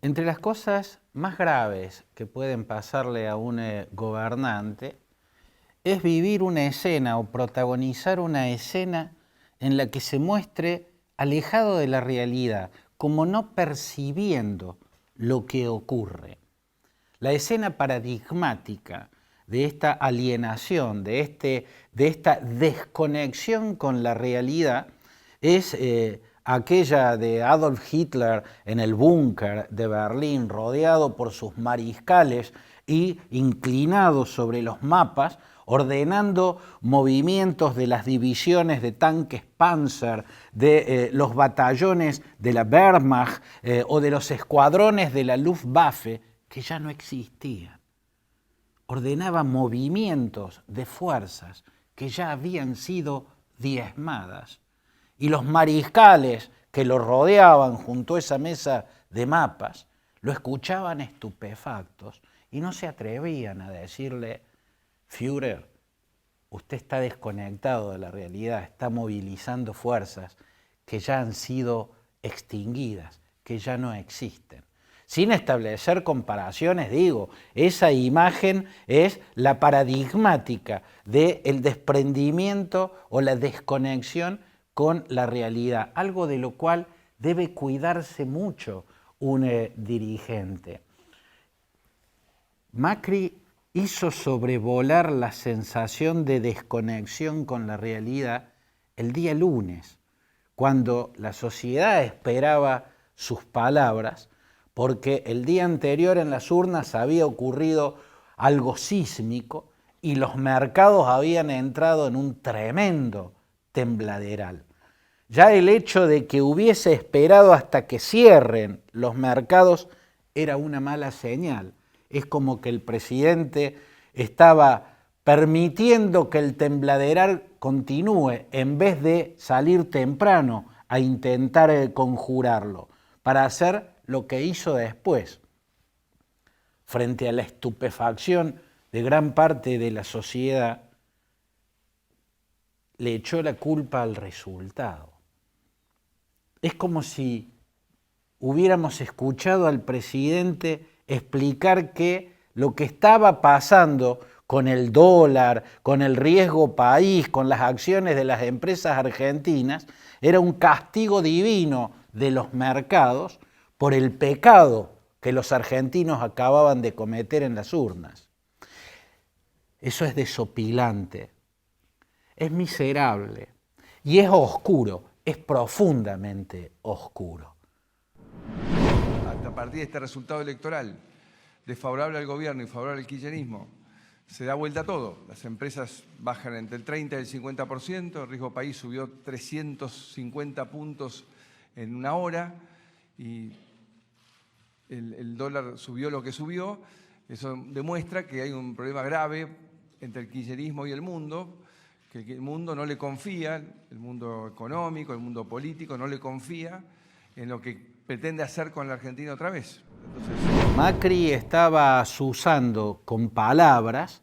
Entre las cosas más graves que pueden pasarle a un gobernante es vivir una escena o protagonizar una escena en la que se muestre alejado de la realidad, como no percibiendo lo que ocurre. La escena paradigmática de esta alienación, de esta desconexión con la realidad, es aquella de Adolf Hitler en el búnker de Berlín, rodeado por sus mariscales y inclinado sobre los mapas, ordenando movimientos de las divisiones de tanques Panzer, de los batallones de la Wehrmacht o de los escuadrones de la Luftwaffe, que ya no existían. Ordenaba movimientos de fuerzas que ya habían sido diezmadas. Y los mariscales que lo rodeaban junto a esa mesa de mapas lo escuchaban estupefactos y no se atrevían a decirle: Führer, usted está desconectado de la realidad, está movilizando fuerzas que ya han sido extinguidas, que ya no existen. Sin establecer comparaciones, digo, esa imagen es la paradigmática del desprendimiento o la desconexión con la realidad, algo de lo cual debe cuidarse mucho un dirigente. Macri hizo sobrevolar la sensación de desconexión con la realidad el día lunes, cuando la sociedad esperaba sus palabras, porque el día anterior en las urnas había ocurrido algo sísmico y los mercados habían entrado en un tremendo tembladeral. Ya el hecho de que hubiese esperado hasta que cierren los mercados era una mala señal. Es como que el presidente estaba permitiendo que el tembladeral continúe en vez de salir temprano a intentar conjurarlo, para hacer lo que hizo después. Frente a la estupefacción de gran parte de la sociedad, le echó la culpa al resultado. Es como si hubiéramos escuchado al presidente explicar que lo que estaba pasando con el dólar, con el riesgo país, con las acciones de las empresas argentinas, era un castigo divino de los mercados por el pecado que los argentinos acababan de cometer en las urnas. Eso es desopilante, es miserable y es oscuro, es profundamente oscuro. A partir de este resultado electoral, desfavorable al gobierno y favorable al kirchnerismo, se da vuelta todo. Las empresas bajan entre el 30 y el 50%, el riesgo país subió 350 puntos en una hora y el dólar subió lo que subió. Eso demuestra que hay un problema grave entre el kirchnerismo y el mundo, que el mundo no le confía, el mundo económico, el mundo político, no le confía en lo que pretende hacer con la Argentina otra vez. Entonces, Macri estaba azuzando con palabras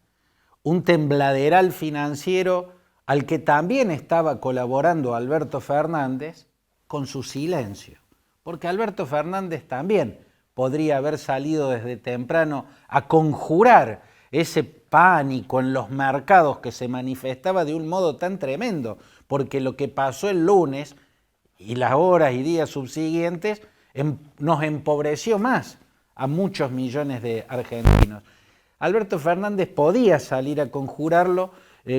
un tembladeral financiero al que también estaba colaborando Alberto Fernández con su silencio, porque Alberto Fernández también podría haber salido desde temprano a conjurar ese pánico en los mercados que se manifestaba de un modo tan tremendo, porque lo que pasó el lunes y las horas y días subsiguientes nos empobreció más a muchos millones de argentinos. Alberto Fernández podía salir a conjurarlo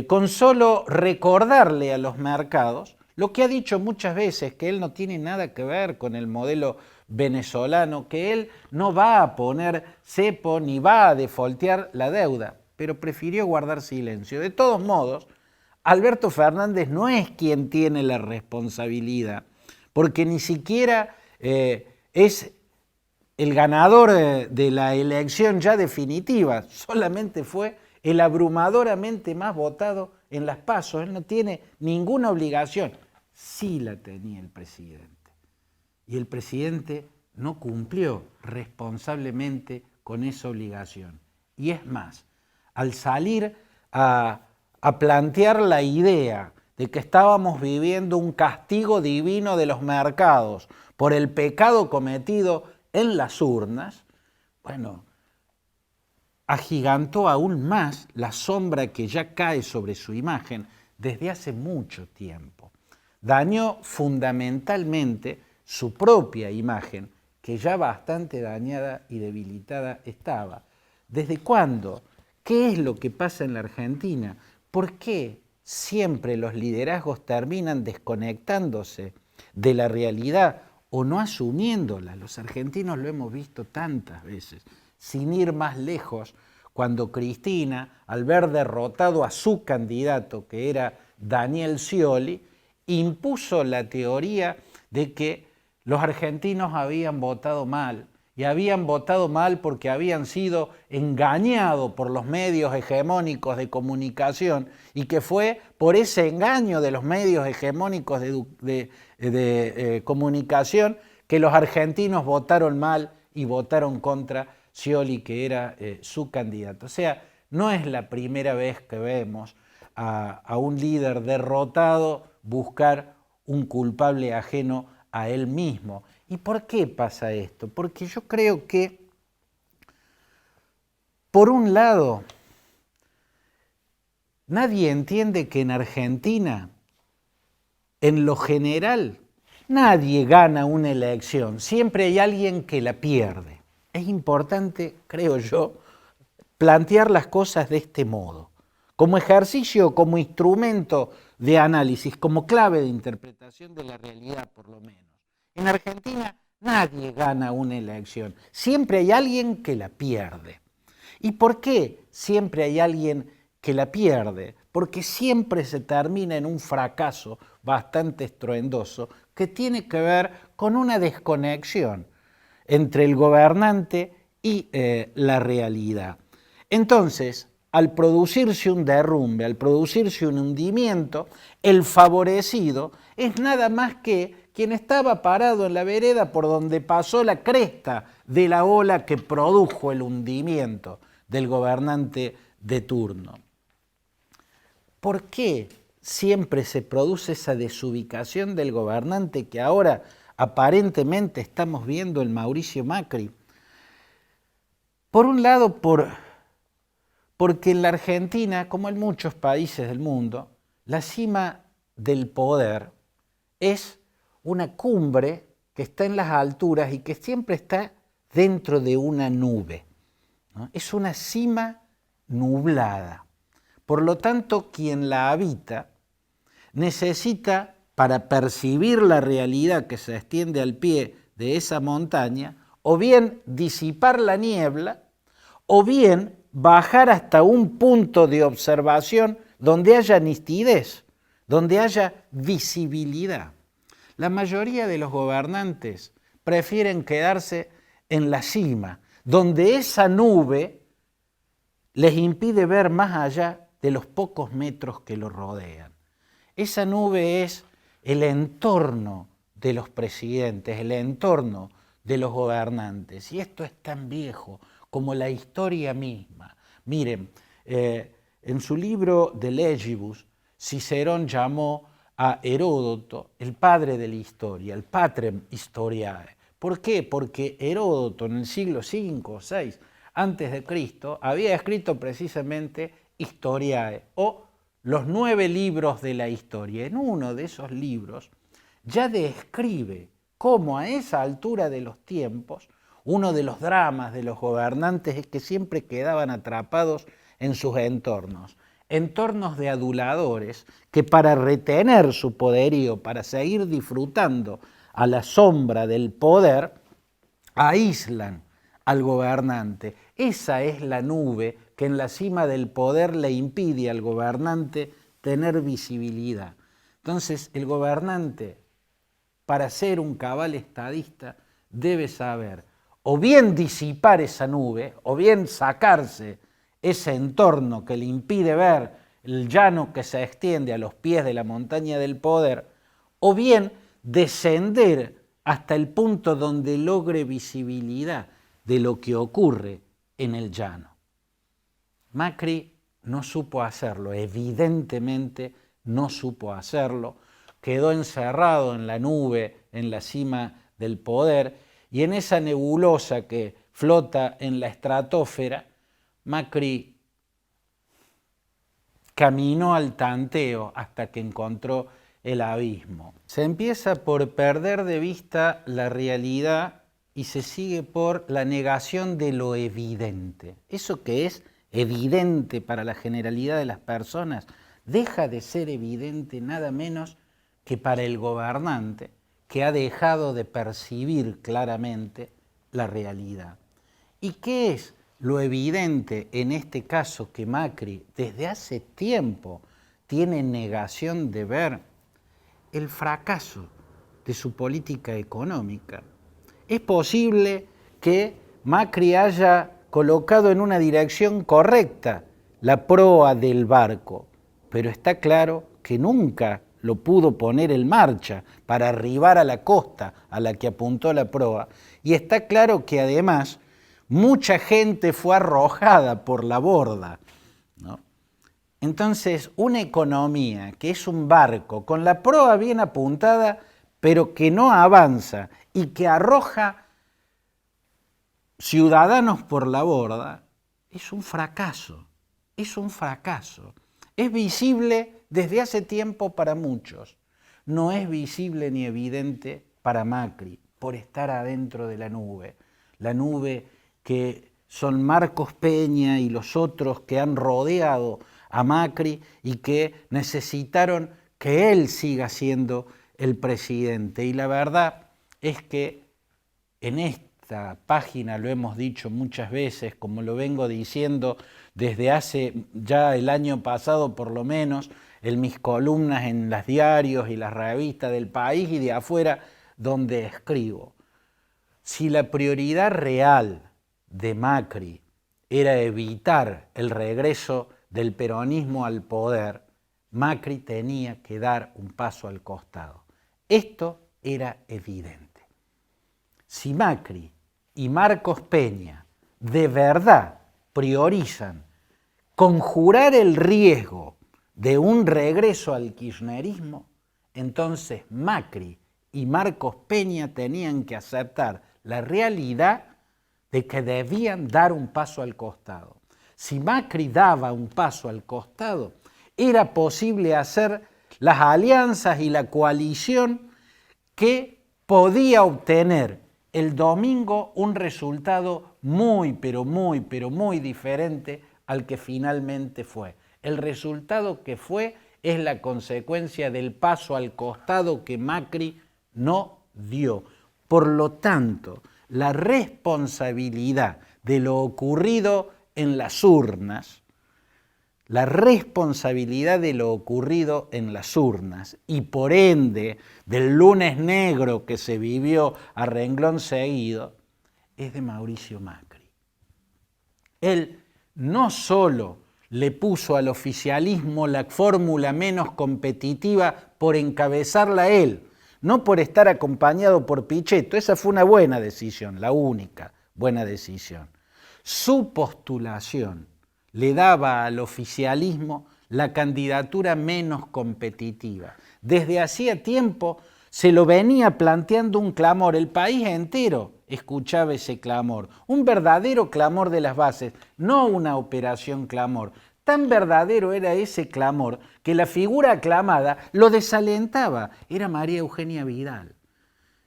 con solo recordarle a los mercados lo que ha dicho muchas veces, que él no tiene nada que ver con el modelo venezolano, que él no va a poner cepo ni va a defoltear la deuda, pero prefirió guardar silencio. De todos modos, Alberto Fernández no es quien tiene la responsabilidad, porque ni siquiera es el ganador de la elección ya definitiva, solamente fue el abrumadoramente más votado en las PASO. Él no tiene ninguna obligación. Sí la tenía el presidente. Y el presidente no cumplió responsablemente con esa obligación. Y es más, al salir a plantear la idea de que estábamos viviendo un castigo divino de los mercados por el pecado cometido en las urnas, bueno, agigantó aún más la sombra que ya cae sobre su imagen desde hace mucho tiempo. Dañó fundamentalmente su propia imagen, que ya bastante dañada y debilitada estaba. ¿Desde cuándo? ¿Qué es lo que pasa en la Argentina? ¿Por qué siempre los liderazgos terminan desconectándose de la realidad o no asumiéndola? Los argentinos lo hemos visto tantas veces. Sin ir más lejos, cuando Cristina, al ver derrotado a su candidato, que era Daniel Scioli, impuso la teoría de que los argentinos habían votado mal, y habían votado mal porque habían sido engañados por los medios hegemónicos de comunicación, y que fue por ese engaño de los medios hegemónicos de comunicación que los argentinos votaron mal y votaron contra Scioli, que era su candidato. O sea, no es la primera vez que vemos a un líder derrotado buscar un culpable ajeno a él mismo. ¿Y por qué pasa esto? Porque yo creo que, por un lado, nadie entiende que en Argentina, en lo general, nadie gana una elección, siempre hay alguien que la pierde. Es importante, creo yo, plantear las cosas de este modo, como ejercicio, como instrumento de análisis, como clave de interpretación de la realidad, por lo menos. En Argentina nadie gana una elección, siempre hay alguien que la pierde. ¿Y por qué siempre hay alguien que la pierde? Porque siempre se termina en un fracaso bastante estruendoso que tiene que ver con una desconexión entre el gobernante y la realidad. Entonces, al producirse un derrumbe, al producirse un hundimiento, el favorecido es nada más que quien estaba parado en la vereda por donde pasó la cresta de la ola que produjo el hundimiento del gobernante de turno. ¿Por qué siempre se produce esa desubicación del gobernante que ahora aparentemente estamos viendo en Mauricio Macri? Por un lado, porque en la Argentina, como en muchos países del mundo, la cima del poder es una cumbre que está en las alturas y que siempre está dentro de una nube, ¿no? Es una cima nublada. Por lo tanto, quien la habita necesita, para percibir la realidad que se extiende al pie de esa montaña, o bien disipar la niebla, o bien bajar hasta un punto de observación donde haya nitidez, donde haya visibilidad. La mayoría de los gobernantes prefieren quedarse en la cima, donde esa nube les impide ver más allá de los pocos metros que lo rodean. Esa nube es el entorno de los presidentes, el entorno de los gobernantes. Y esto es tan viejo como la historia misma. Miren, en su libro De Legibus, Cicerón llamó a Heródoto el padre de la historia, el patrem historiae. ¿Por qué? Porque Heródoto en el siglo V o VI antes de Cristo había escrito precisamente Historiae, o los 9 libros de la historia. En uno de esos libros ya describe cómo a esa altura de los tiempos uno de los dramas de los gobernantes es que siempre quedaban atrapados en sus entornos de aduladores que, para retener su poderío, para seguir disfrutando a la sombra del poder, aíslan al gobernante. Esa es la nube que en la cima del poder le impide al gobernante tener visibilidad. Entonces, el gobernante, para ser un cabal estadista, debe saber o bien disipar esa nube, o bien sacarse ese entorno que le impide ver el llano que se extiende a los pies de la montaña del poder, o bien descender hasta el punto donde logre visibilidad de lo que ocurre en el llano. Macri no supo hacerlo, evidentemente no supo hacerlo, quedó encerrado en la nube, en la cima del poder, y en esa nebulosa que flota en la estratosfera, Macri caminó al tanteo hasta que encontró el abismo. Se empieza por perder de vista la realidad y se sigue por la negación de lo evidente. Eso que es evidente para la generalidad de las personas deja de ser evidente nada menos que para el gobernante, que ha dejado de percibir claramente la realidad. ¿Y qué es lo evidente en este caso que Macri desde hace tiempo tiene negación de ver? El fracaso de su política económica. Es posible que Macri haya colocado en una dirección correcta la proa del barco, pero está claro que nunca lo pudo poner en marcha para arribar a la costa a la que apuntó la proa, y está claro que además mucha gente fue arrojada por la borda, ¿no? Entonces, una economía que es un barco con la proa bien apuntada, pero que no avanza y que arroja ciudadanos por la borda, es un fracaso, es un fracaso. Es visible desde hace tiempo para muchos, no es visible ni evidente para Macri, por estar adentro de la nube que son Marcos Peña y los otros que han rodeado a Macri y que necesitaron que él siga siendo el presidente. Y la verdad es que en esta página lo hemos dicho muchas veces, como lo vengo diciendo desde hace ya el año pasado por lo menos, en mis columnas en los diarios y las revistas del país y de afuera, donde escribo. Si la prioridad real de Macri era evitar el regreso del peronismo al poder, Macri tenía que dar un paso al costado. Esto era evidente. Si Macri y Marcos Peña de verdad priorizan conjurar el riesgo de un regreso al kirchnerismo, entonces Macri y Marcos Peña tenían que aceptar la realidad de que debían dar un paso al costado. Si Macri daba un paso al costado, era posible hacer las alianzas y la coalición que podía obtener el domingo un resultado muy diferente al que finalmente fue. El resultado que fue es la consecuencia del paso al costado que Macri no dio. Por lo tanto, la responsabilidad de lo ocurrido en las urnas, y por ende del lunes negro que se vivió a renglón seguido, es de Mauricio Macri. Él no solo le puso al oficialismo la fórmula menos competitiva por encabezarla él, no por estar acompañado por Pichetto, esa fue una buena decisión, la única buena decisión. Su postulación le daba al oficialismo la candidatura menos competitiva. Desde hacía tiempo se lo venía planteando un clamor, el país entero escuchaba ese clamor, un verdadero clamor de las bases, no una operación clamor. Tan verdadero era ese clamor que la figura aclamada lo desalentaba, era María Eugenia Vidal.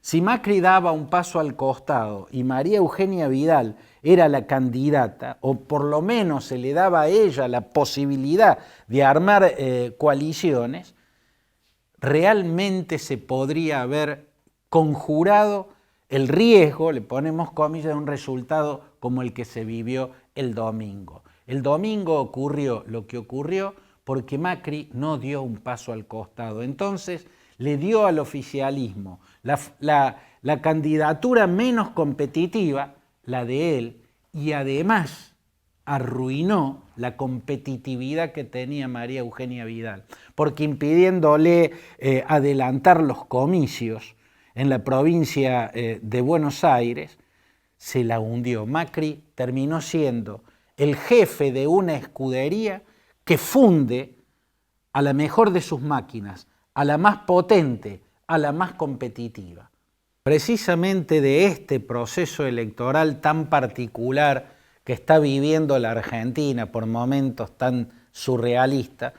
Si Macri daba un paso al costado y María Eugenia Vidal era la candidata, o por lo menos se le daba a ella la posibilidad de armar coaliciones, realmente se podría haber conjurado el riesgo, le ponemos comillas, de un resultado como el que se vivió el domingo. El domingo ocurrió lo que ocurrió porque Macri no dio un paso al costado. Entonces le dio al oficialismo la candidatura menos competitiva, la de él, y además arruinó la competitividad que tenía María Eugenia Vidal, porque impidiéndole adelantar los comicios en la provincia de Buenos Aires, se la hundió. Macri terminó siendo el jefe de una escudería que funde a la mejor de sus máquinas, a la más potente, a la más competitiva. precisamente de este proceso electoral tan particular que está viviendo la Argentina por momentos tan surrealistas,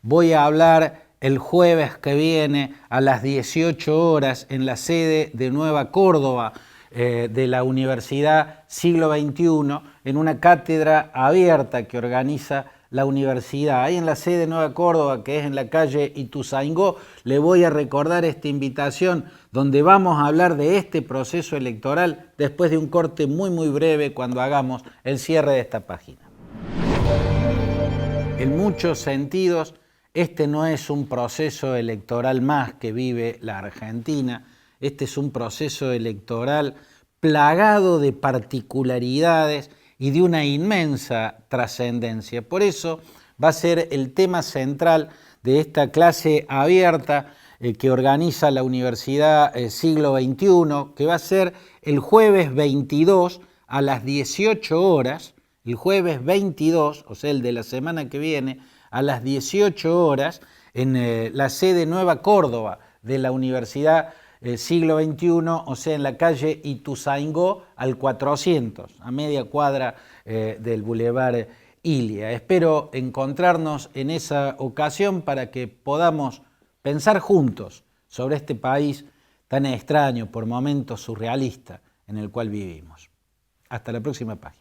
voy a hablar el jueves que viene a las 18 horas en la sede de Nueva Córdoba de la Universidad Siglo XXI, en una cátedra abierta que organiza la universidad. Ahí en la sede de Nueva Córdoba, que es en la calle Ituzaingó, le voy a recordar esta invitación donde vamos a hablar de este proceso electoral después de un corte muy breve cuando hagamos el cierre de esta página. En muchos sentidos, este no es un proceso electoral más que vive la Argentina, este es un proceso electoral plagado de particularidades y de una inmensa trascendencia. Por eso va a ser el tema central de esta clase abierta que organiza la Universidad Siglo XXI, que va a ser el jueves 22 a las 18 horas, el jueves 22, o sea, el de la semana que viene, a las 18 horas, en la sede Nueva Córdoba de la Universidad Siglo XXI, o sea, en la calle Ituzaingó al 400, a media cuadra del Boulevard Ilia. Espero encontrarnos en esa ocasión para que podamos pensar juntos sobre este país tan extraño, por momentos surrealista, en el cual vivimos. Hasta la próxima página.